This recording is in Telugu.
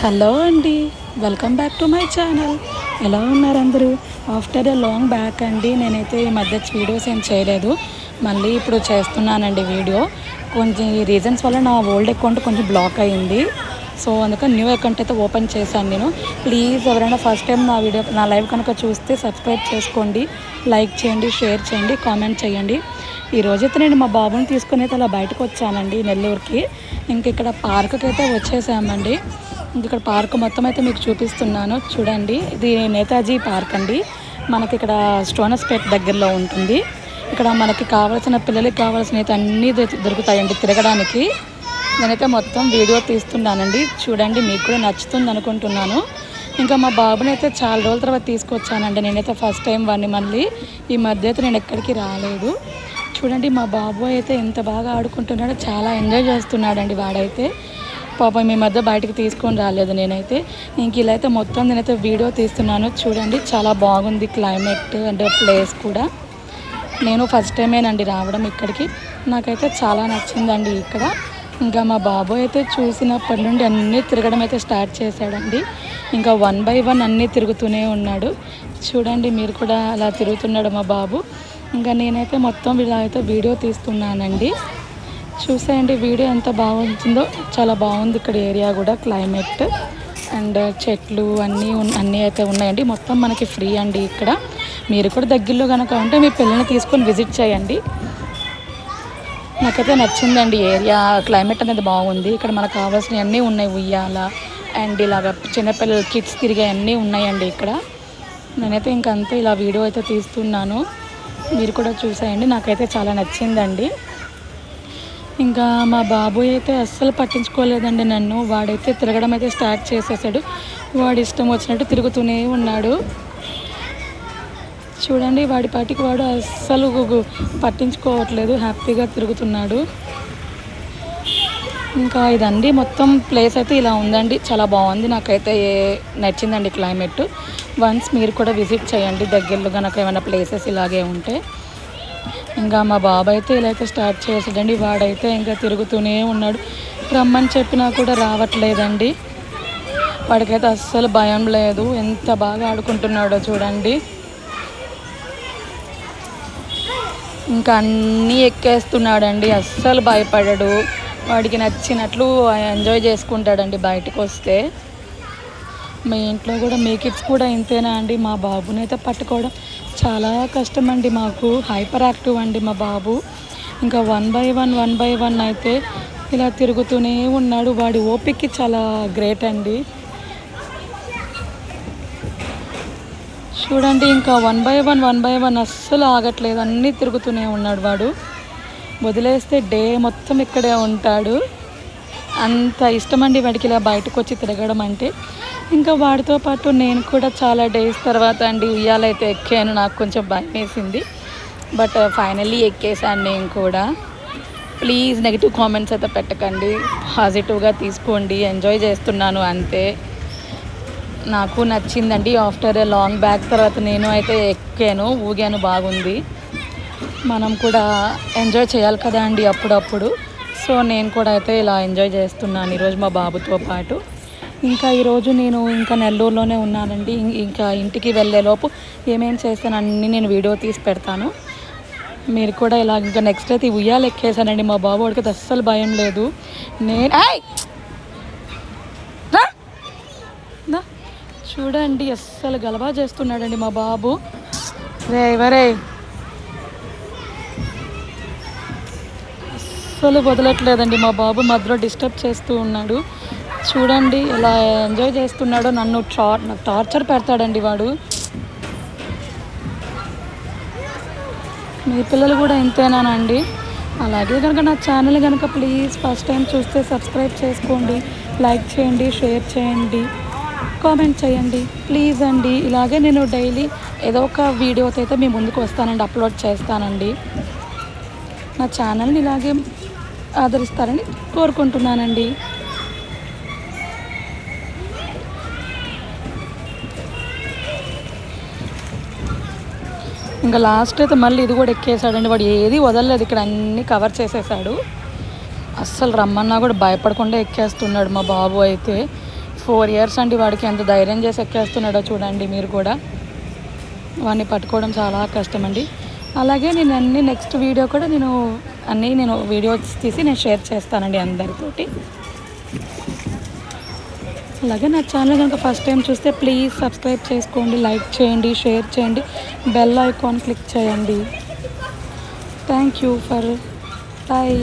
హలో అండి, welcome back to my channel. ఎలా ఉన్నారు అందరూ? ఆఫ్టర్ ఎ లాంగ్ బ్యాక్ అండి. నేనైతే ఈ మధ్య వీడియోస్ ఏం చేయలేదు, మళ్ళీ ఇప్పుడు చేస్తున్నానండి వీడియో. కొంచెం ఈ రీజన్స్ వల్ల నా ఓల్డ్ అకౌంట్ కొంచెం బ్లాక్ అయ్యింది. సో అందుకని న్యూ అకౌంట్ అయితే ఓపెన్ చేశాను నేను. ప్లీజ్ ఎవరైనా ఫస్ట్ టైం నా లైవ్ కనుక చూస్తే సబ్స్క్రైబ్ చేసుకోండి, లైక్ చేయండి, షేర్ చేయండి, కామెంట్ చేయండి. ఈరోజైతే నేను మా బాబుని తీసుకుని అయితే అలా బయటకు వచ్చానండి నెల్లూరుకి. ఇంక ఇక్కడ పార్క్కి అయితే వచ్చేసామండి. ఇక్కడ పార్క్ మొత్తం అయితే మీకు చూపిస్తున్నాను చూడండి. ఇది నేతాజీ పార్క్ అండి. మనకి ఇక్కడ స్టోనస్పేట్ దగ్గరలో ఉంటుంది. ఇక్కడ మనకి కావాల్సిన పిల్లలకి కావాల్సిన అయితే అన్నీ దొరుకుతాయండి తిరగడానికి. నేనైతే మొత్తం వీడియో తీస్తున్నానండి, చూడండి. మీకు కూడా నచ్చుతుంది అనుకుంటున్నాను. ఇంకా మా బాబుని అయితే చాలా రోజుల తర్వాత తీసుకొచ్చానండి. నేనైతే ఫస్ట్ టైం వాడిని మళ్ళీ ఈ మధ్య అయితే నేను ఎక్కడికి రాలేదు. చూడండి మా బాబు అయితే ఎంత బాగా ఆడుకుంటున్నాడో, చాలా ఎంజాయ్ చేస్తున్నాడండి వాడైతే. పాపం ఈ మధ్య బయటకు తీసుకొని రాలేదు నేనైతే. ఇంక ఇలా అయితే మొత్తం నేనైతే వీడియో తీస్తున్నాను చూడండి. చాలా బాగుంది క్లైమేట్ అండ్ ప్లేస్ కూడా. నేను ఫస్ట్ టైమేనండి రావడం ఇక్కడికి. నాకైతే చాలా నచ్చిందండి ఇక్కడ. ఇంకా మా బాబు అయితే చూసినప్పటి నుండి అన్నీ తిరగడం అయితే స్టార్ట్ చేశాడండి. ఇంకా 1 by 1 అన్నీ తిరుగుతూనే ఉన్నాడు. చూడండి మీరు కూడా అలా తిరుగుతున్నాడు మా బాబు. ఇంకా నేనైతే మొత్తం ఇలా అయితే వీడియో తీస్తున్నానండి. చూసేయండి వీడియో ఎంత బాగుంటుందో. చాలా బాగుంది ఇక్కడ ఏరియా కూడా, క్లైమేట్ అండ్ చెట్లు అన్నీ అయితే ఉన్నాయండి. మొత్తం మనకి ఫ్రీ అండి ఇక్కడ. మీరు కూడా దగ్గరలో కనుక ఉంటే మీ పిల్లల్ని తీసుకొని విజిట్ చేయండి. నాకైతే నచ్చిందండి ఏరియా, క్లైమేట్ అనేది బాగుంది. ఇక్కడ మనకు కావాల్సినవి అన్నీ ఉన్నాయి, ఉయ్యాల అండ్ ఇలాగ చిన్నపిల్లలు కిడ్స్ తిరిగే అన్నీ ఉన్నాయండి ఇక్కడ. నేనైతే ఇంకంతే ఇలా వీడియో అయితే తీస్తున్నాను, మీరు కూడా చూసేయండి. నాకైతే చాలా నచ్చిందండి. ఇంకా మా బాబు అయితే అస్సలు పట్టించుకోలేదండి నన్ను. వాడైతే తిరగడం అయితే స్టార్ట్ చేసేసాడు. వాడు ఇష్టం వచ్చినట్టు తిరుగుతూనే ఉన్నాడు. చూడండి వాడి పాటికి వాడు అస్సలు పట్టించుకోవట్లేదు, హ్యాపీగా తిరుగుతున్నాడు. ఇంకా ఇదండి మొత్తం ప్లేస్ అయితే ఇలా ఉందండి. చాలా బాగుంది, నాకైతే నచ్చిందండి క్లైమేట్. వన్స్ మీరు కూడా విజిట్ చేయండి దగ్గరలో కనుక ఏమైనా ప్లేసెస్ ఇలాగే ఉంటే. ఇంకా మా బాబు అయితే ఇలా అయితే స్టార్ట్ చేసాడండి. వాడైతే ఇంకా తిరుగుతూనే ఉన్నాడు. రమ్మని చెప్పినా కూడా రావట్లేదండి. వాడికైతే అస్సలు భయం లేదు, ఎంత బాగా ఆడుకుంటున్నాడో చూడండి. ఇంకా అన్నీ ఎక్కేస్తున్నాడండి, అస్సలు భయపడడు. వాడికి నచ్చినట్లు ఎంజాయ్ చేసుకుంటాడండి బయటకు వస్తే. మీ ఇంట్లో కూడా మీ కిడ్స్ కూడా ఇంతేనా అండి? మా బాబుని అయితే పట్టుకోవడం చాలా కష్టం అండి మాకు. హైపర్ యాక్టివ్ అండి మా బాబు. ఇంకా 1 by 1 అయితే ఇలా తిరుగుతూనే ఉన్నాడు. వాడి ఓపికకి చాలా గ్రేట్ అండి. చూడండి ఇంకా 1 by 1 అస్సలు ఆగట్లేదు, అన్నీ తిరుగుతూనే ఉన్నాడు వాడు. వదిలేస్తే డే మొత్తం ఇక్కడే ఉంటాడు. అంత ఇష్టమండి వాడికి ఇలా బయటకు వచ్చి తిరగడం అంటే. ఇంకా వాడితో పాటు నేను కూడా చాలా డేస్ తర్వాత అండి ఉయ్యాలైతే ఎక్కాను. నాకు కొంచెం భయం వేసింది, బట్ ఫైనల్లీ ఎక్కేసాను నేను కూడా. ప్లీజ్ నెగిటివ్ కామెంట్స్ అయితే పెట్టకండి, పాజిటివ్గా తీసుకోండి. ఎంజాయ్ చేస్తున్నాను అంతే. నాకు నచ్చిందండి. ఆఫ్టర్ ఏ లాంగ్ బ్యాక్ తర్వాత నేను అయితే ఎక్కాను, ఊగాను, బాగుంది. మనం కూడా ఎంజాయ్ చేయాలి కదా అండి అప్పుడప్పుడు. సో నేను కూడా అయితే ఇలా ఎంజాయ్ చేస్తున్నాను ఈరోజు మా బాబుతో పాటు. ఇంకా ఈరోజు నేను ఇంకా నెల్లూరులోనే ఉన్నానండి. ఇంకా ఇంటికి వెళ్ళేలోపు ఏమేమి చేస్తాను అన్నీ నేను వీడియో తీసి పెడతాను. మీరు కూడా ఇలా ఇంకా నెక్స్ట్ అయితే ఉయ్యాలు ఎక్కేసానండి. మా బాబు వాడికి అస్సలు భయం లేదు. చూడండి అస్సలు గలబా చేస్తున్నాడండి మా బాబు. రే అస్సలు వదలట్లేదండి మా బాబు, మధ్యలో డిస్టర్బ్ చేస్తూ ఉన్నాడు. చూడండి ఎలా ఎంజాయ్ చేస్తున్నాడో. నాకు టార్చర్ పెడతాడండి వాడు. మీ పిల్లలు కూడా ఇంతేనానండి? అలాగే కనుక నా ఛానల్ కనుక ప్లీజ్ ఫస్ట్ టైం చూస్తే సబ్స్క్రైబ్ చేసుకోండి, లైక్ చేయండి, షేర్ చేయండి, కామెంట్ చేయండి ప్లీజ్ అండి. ఇలాగే నేను డైలీ ఏదో ఒక వీడియోతో అయితే మీ ముందుకు వస్తానండి, అప్లోడ్ చేస్తానండి. నా ఛానల్ని ఇలాగే ఆదరిస్తారని కోరుకుంటున్నానండి. ఇంకా లాస్ట్ అయితే మళ్ళీ ఇది కూడా ఎక్కేసాడండి. వాడు ఏది వదలలేదు, ఇక్కడ అన్నీ కవర్ చేసేసాడు. అస్సలు రమ్మన్నా కూడా భయపడకుండా ఎక్కేస్తున్నాడు మా బాబు అయితే. 4 ఇయర్స్ అండి. వాడికి ఎంత ధైర్యం చేసి ఎక్కేస్తున్నాడో చూడండి మీరు కూడా. వాడిని పట్టుకోవడం చాలా కష్టం అండి. అలాగే నేను నెక్స్ట్ వీడియో కూడా నేను వీడియోస్ తీసి నేను షేర్ చేస్తానండి అందరితోటి. అలాగే నా ఛానల్ కనుక ఫస్ట్ టైం చూస్తే ప్లీజ్ సబ్స్క్రైబ్ చేసుకోండి, లైక్ చేయండి, షేర్ చేయండి, బెల్ ఐకాన్ క్లిక్ చేయండి. Thank you for bye.